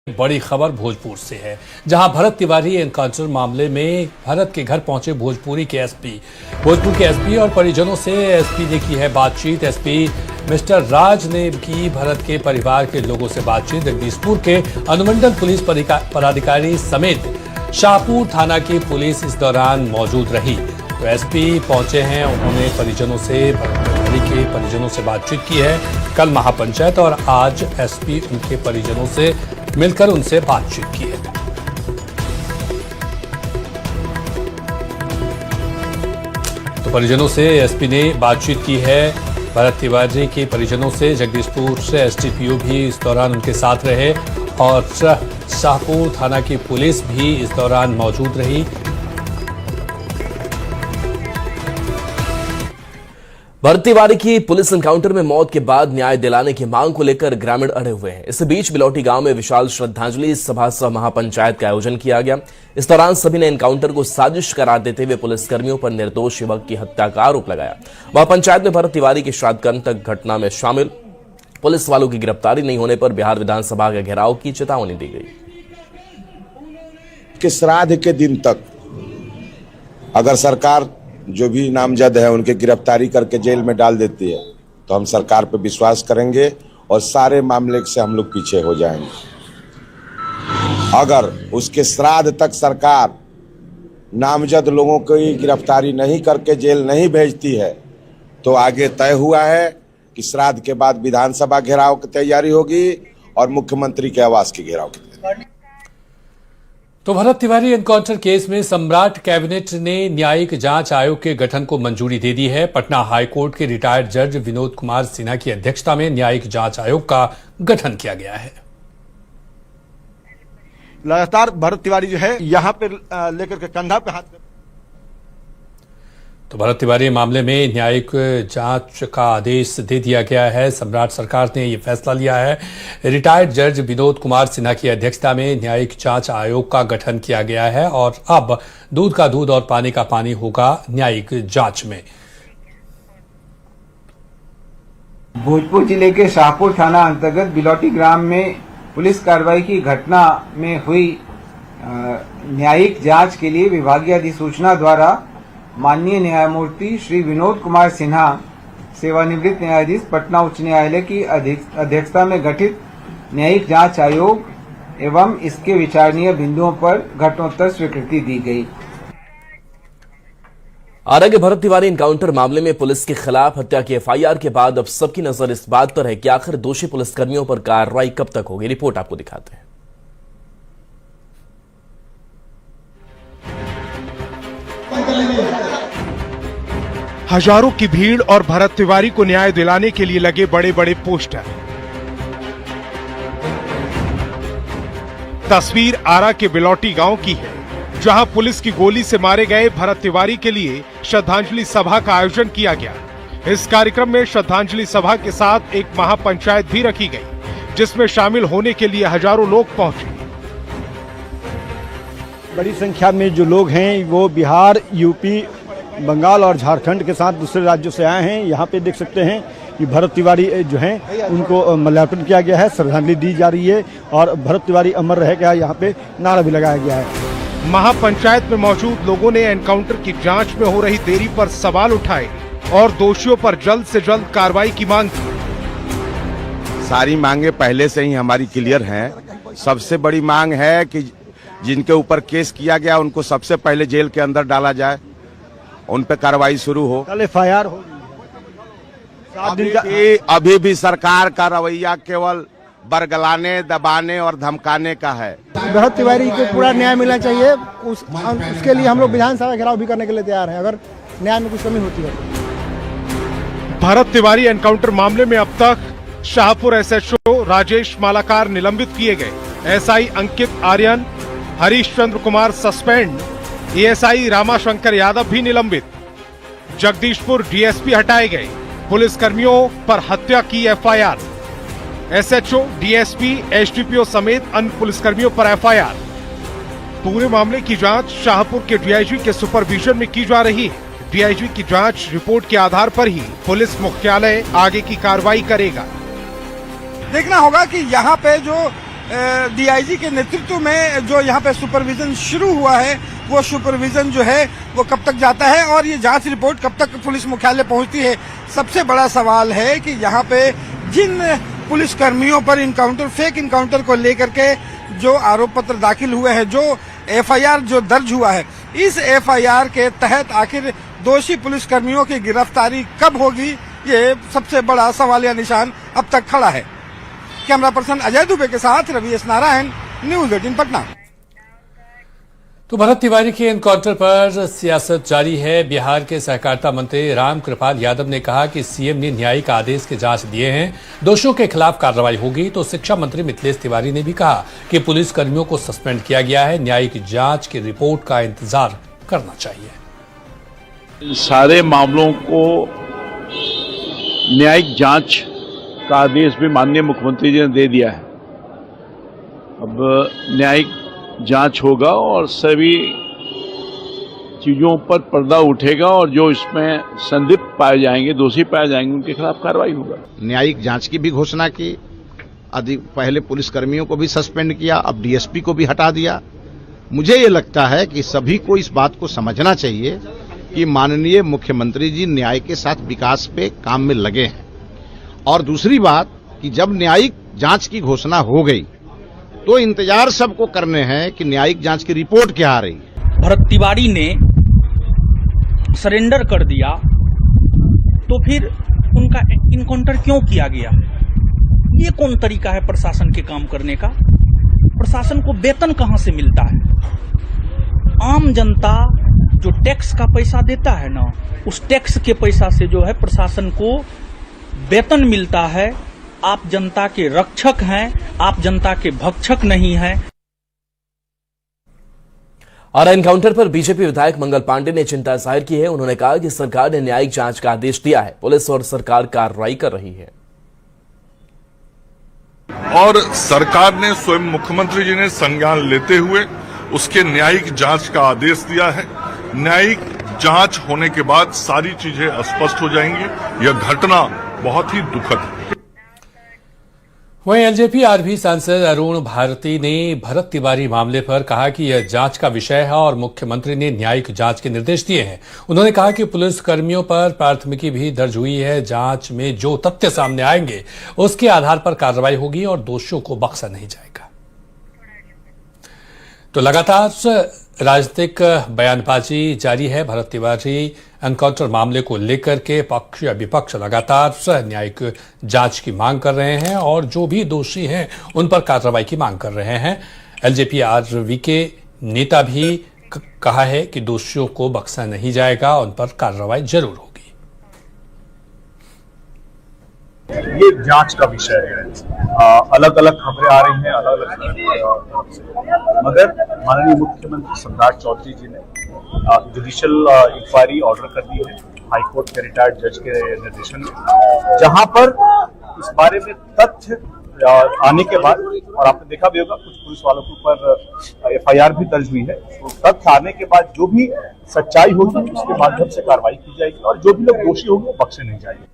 बड़ी खबर भोजपुर से है, जहां भरत तिवारी एनकाउंटर मामले में भरत के घर पहुंचे भोजपुर के एसपी और परिजनों से एसपी ने की है बातचीत। एसपी मिस्टर राज ने की भरत के परिवार के लोगों से बातचीत। जगदीशपुर के अनुमंडल पुलिस पदाधिकारी समेत शाहपुर थाना की पुलिस इस दौरान मौजूद रही। तो एसपी पहुंचे हैं, उन्होंने परिजनों से बातचीत की है। कल महापंचायत और आज एसपी उनके परिजनों से मिलकर उनसे बातचीत की है। तो परिजनों से एसपी ने बातचीत की है। भरत तिवारी के परिजनों से जगदीशपुर से एसडीपीओ भी इस दौरान उनके साथ रहे और शाहपुर थाना की पुलिस भी इस दौरान मौजूद रही। भरत तिवारी की पुलिस एनकाउंटर में मौत के बाद न्याय दिलाने की मांग को लेकर ग्रामीण अड़े हुए हैं। इस बीच बिलौटी गांव में विशाल श्रद्धांजलि सभा सह महापंचायत का आयोजन किया गया। इस दौरान सभी ने एनकाउंटर को साजिश करार देते हुए पुलिसकर्मियों पर निर्दोष युवक की हत्या का आरोप लगाया। महापंचायत में भरत तिवारी के श्राद्ध कर्म तक घटना में शामिल पुलिस वालों की गिरफ्तारी नहीं होने पर बिहार विधानसभा के घेराव की चेतावनी दी गई। कि श्राद्ध के दिन तक अगर सरकार जो भी नामजद है उनके गिरफ्तारी करके जेल में डाल देती है तो हम सरकार पर विश्वास करेंगे और सारे मामले से हम लोग पीछे हो जाएंगे। अगर उसके श्राद्ध तक सरकार नामजद लोगों की गिरफ्तारी नहीं करके जेल नहीं भेजती है तो आगे तय हुआ है कि श्राद्ध के बाद विधानसभा घेराव की तैयारी होगी और मुख्यमंत्री के आवास की घेराव की तैयारी। तो भरत तिवारी एनकाउंटर केस में सम्राट कैबिनेट ने न्यायिक जांच आयोग के गठन को मंजूरी दे दी है। पटना हाईकोर्ट के रिटायर्ड जज विनोद कुमार सिन्हा की अध्यक्षता में न्यायिक जांच आयोग का गठन किया गया है। लगातार भरत तिवारी जो है यहां पे लेकर के कंधा पे हाथ। तो भरत तिवारी मामले में न्यायिक जांच का आदेश दे दिया गया है। सम्राट सरकार ने यह फैसला लिया है। रिटायर्ड जज विनोद कुमार सिन्हा की अध्यक्षता में न्यायिक जांच आयोग का गठन किया गया है और अब दूध का दूध और पानी का पानी होगा न्यायिक जांच में। भोजपुर जिले के शाहपुर थाना अंतर्गत बिलौटी ग्राम में पुलिस कार्रवाई की घटना में हुई न्यायिक जांच के लिए विभागीय अधिसूचना द्वारा माननीय न्यायमूर्ति श्री विनोद कुमार सिन्हा सेवानिवृत्त न्यायाधीश पटना उच्च न्यायालय की अध्यक्षता में गठित न्यायिक जांच आयोग एवं इसके विचारणीय बिंदुओं पर घटनोत्तर स्वीकृति दी गई। आरा के भरत तिवारी एनकाउंटर मामले में पुलिस के खिलाफ हत्या की एफआईआर के बाद अब सबकी नजर इस बात पर है कि आखिर दोषी पुलिसकर्मियों पर कार्रवाई कब तक होगी। रिपोर्ट आपको दिखाते हैं। हजारों की भीड़ और भरत तिवारी को न्याय दिलाने के लिए लगे बड़े बड़े पोस्टर। तस्वीर आरा के बिलौटी गांव की है, जहां पुलिस की गोली से मारे गए भरत तिवारी के लिए श्रद्धांजलि सभा का आयोजन किया गया। इस कार्यक्रम में श्रद्धांजलि सभा के साथ एक महापंचायत भी रखी गई, जिसमें शामिल होने के लिए हजारों लोग पहुंचे। बड़ी संख्या में जो लोग हैं वो बिहार, यूपी, बंगाल और झारखंड के साथ दूसरे राज्यों से आए हैं। यहाँ पे देख सकते हैं कि भरत तिवारी जो हैं उनको माल्यार्पण किया गया है, श्रद्धांजलि दी जा रही है और भरत तिवारी अमर रहेगा यहाँ पे नारा भी लगाया गया है। महापंचायत में मौजूद लोगों ने एनकाउंटर की जांच में हो रही देरी पर सवाल उठाए और दोषियों पर जल्द से जल्द कार्रवाई की मांग की। सारी मांगे पहले से ही हमारी क्लियर हैं। सबसे बड़ी मांग है कि जिनके ऊपर केस किया गया उनको सबसे पहले जेल के अंदर डाला जाए, उन पे कार्रवाई शुरू हो। कल एफआईआर हो। अभी भी सरकार का रवैया केवल बरगलाने, दबाने और धमकाने का है। भरत तिवारी को पूरा न्याय मिलना चाहिए। उसके लिए हम लोग विधानसभा घेराव भी करने के लिए तैयार हैं अगर न्याय में कुछ कमी होती है। भरत तिवारी एनकाउंटर मामले में अब तक शाहपुर एसएचओ राजेश मालाकार निलंबित किए गए। एसआई अंकित आर्यन, हरीश चंद्र कुमार सस्पेंड, एएसआई रामाशंकर यादव भी निलंबित। जगदीशपुर डीएसपी हटाए गए। पुलिसकर्मियों पर हत्या की एफआईआर। एसएचओ, डीएसपी, एसडीपीओ समेत अन्य पुलिसकर्मियों पर एफआईआर। पूरे मामले की जांच शाहपुर के डीआईजी के सुपरविजन में की जा रही है। डीआईजी की जांच रिपोर्ट के आधार पर ही पुलिस मुख्यालय आगे की कार्रवाई करेगा। देखना होगा कि यहाँ पे जो डीआईजी के नेतृत्व में जो यहाँ पे सुपरविजन शुरू हुआ है, वो सुपरविजन जो है वो कब तक जाता है और ये जांच रिपोर्ट कब तक पुलिस मुख्यालय पहुंचती है। सबसे बड़ा सवाल है कि यहाँ पे जिन पुलिस कर्मियों पर इनकाउंटर, फेक इनकाउंटर को लेकर के जो आरोप पत्र दाखिल हुए हैं, जो एफआईआर जो दर्ज हुआ है, इस एफआईआर के तहत आखिर दोषी पुलिस कर्मियों की गिरफ्तारी कब होगी, ये सबसे बड़ा सवालिया निशान अब तक खड़ा है। कैमरा पर्सन अजय दुबे के साथ रवि एस नारायण, न्यूज 18 पटना। तो भरत तिवारी के एनकाउंटर पर सियासत जारी है। बिहार के सहकारिता मंत्री रामकृपाल यादव ने कहा कि सीएम ने न्यायिक आदेश के जांच दिए हैं, दोषियों के खिलाफ कार्रवाई होगी। तो शिक्षा मंत्री मिथिलेश तिवारी ने भी कहा कि पुलिस कर्मियों को सस्पेंड किया गया है, न्यायिक जांच की रिपोर्ट का इंतजार करना चाहिए। सारे मामलों को न्यायिक जांच का आदेश भी माननीय मुख्यमंत्री जी ने दे दिया है। अब न्यायिक जांच होगा और सभी चीजों पर पर्दा उठेगा और जो इसमें संदिग्ध पाए जाएंगे, दोषी पाए जाएंगे, उनके खिलाफ कार्रवाई होगा। न्यायिक जांच की भी घोषणा की, पहले पुलिस कर्मियों को भी सस्पेंड किया, अब डीएसपी को भी हटा दिया। मुझे ये लगता है कि सभी को इस बात को समझना चाहिए कि माननीय मुख्यमंत्री जी न्याय के साथ विकास पे काम में लगे हैं। और दूसरी बात कि जब न्यायिक जांच की घोषणा हो गई तो इंतजार सबको करने हैं कि न्यायिक जांच की रिपोर्ट क्या आ रही है। भरत तिवारी ने सरेंडर कर दिया तो फिर उनका इनकाउंटर क्यों किया गया? ये कौन तरीका है प्रशासन के काम करने का? प्रशासन को वेतन कहां से मिलता है? आम जनता जो टैक्स का पैसा देता है ना, उस टैक्स के पैसा से जो है प्रशासन को वेतन मिलता है। आप जनता के रक्षक हैं, आप जनता के भक्षक नहीं हैं। और एनकाउंटर पर बीजेपी विधायक मंगल पांडे ने चिंता जाहिर की है। उन्होंने कहा कि सरकार ने न्यायिक जांच का आदेश दिया है, पुलिस और सरकार कार्रवाई कर रही है। और सरकार ने स्वयं मुख्यमंत्री जी ने संज्ञान लेते हुए उसके न्यायिक जांच का आदेश दिया है। न्यायिक जांच होने के बाद सारी चीजें स्पष्ट हो जाएंगी। यह घटना बहुत ही दुखद है। वहीं एलजेपी आरवी सांसद अरुण भारती ने भरत तिवारी मामले पर कहा कि यह जांच का विषय है और मुख्यमंत्री ने न्यायिक जांच के निर्देश दिए हैं। उन्होंने कहा कि पुलिस कर्मियों पर प्राथमिकी भी दर्ज हुई है। जांच में जो तथ्य सामने आएंगे उसके आधार पर कार्रवाई होगी और दोषियों को बख्शा नहीं जाएगा। तो लगातार राजनीतिक बयानबाजी जारी है। भरत तिवारी एनकाउंटर मामले को लेकर के पक्ष या विपक्ष लगातार न्यायिक जांच की मांग कर रहे हैं और जो भी दोषी हैं उन पर कार्रवाई की मांग कर रहे हैं। एलजेपी आरवी के नेता भी कहा है कि दोषियों को बख्शा नहीं जाएगा, उन पर कार्रवाई जरूर होगी। ये जांच का विषय है। अलग अलग खबरें आ रही हैं अलग अलग तरफ से, मगर माननीय मुख्यमंत्री सम्राट चौधरी जी ने जुडिशियल इंक्वायरी ऑर्डर कर दी है हाईकोर्ट के रिटायर्ड जज के निर्देशन में, जहां पर इस बारे में तथ्य आने के बाद, और आपने देखा भी होगा कुछ पुलिस वालों के ऊपर एफआईआर भी दर्ज हुई है, तो तथ्य आने के बाद जो भी सच्चाई होगी उसके माध्यम से कार्रवाई की जाएगी और जो भी लोग दोषी होंगे वो बख्शे नहीं जाएंगे।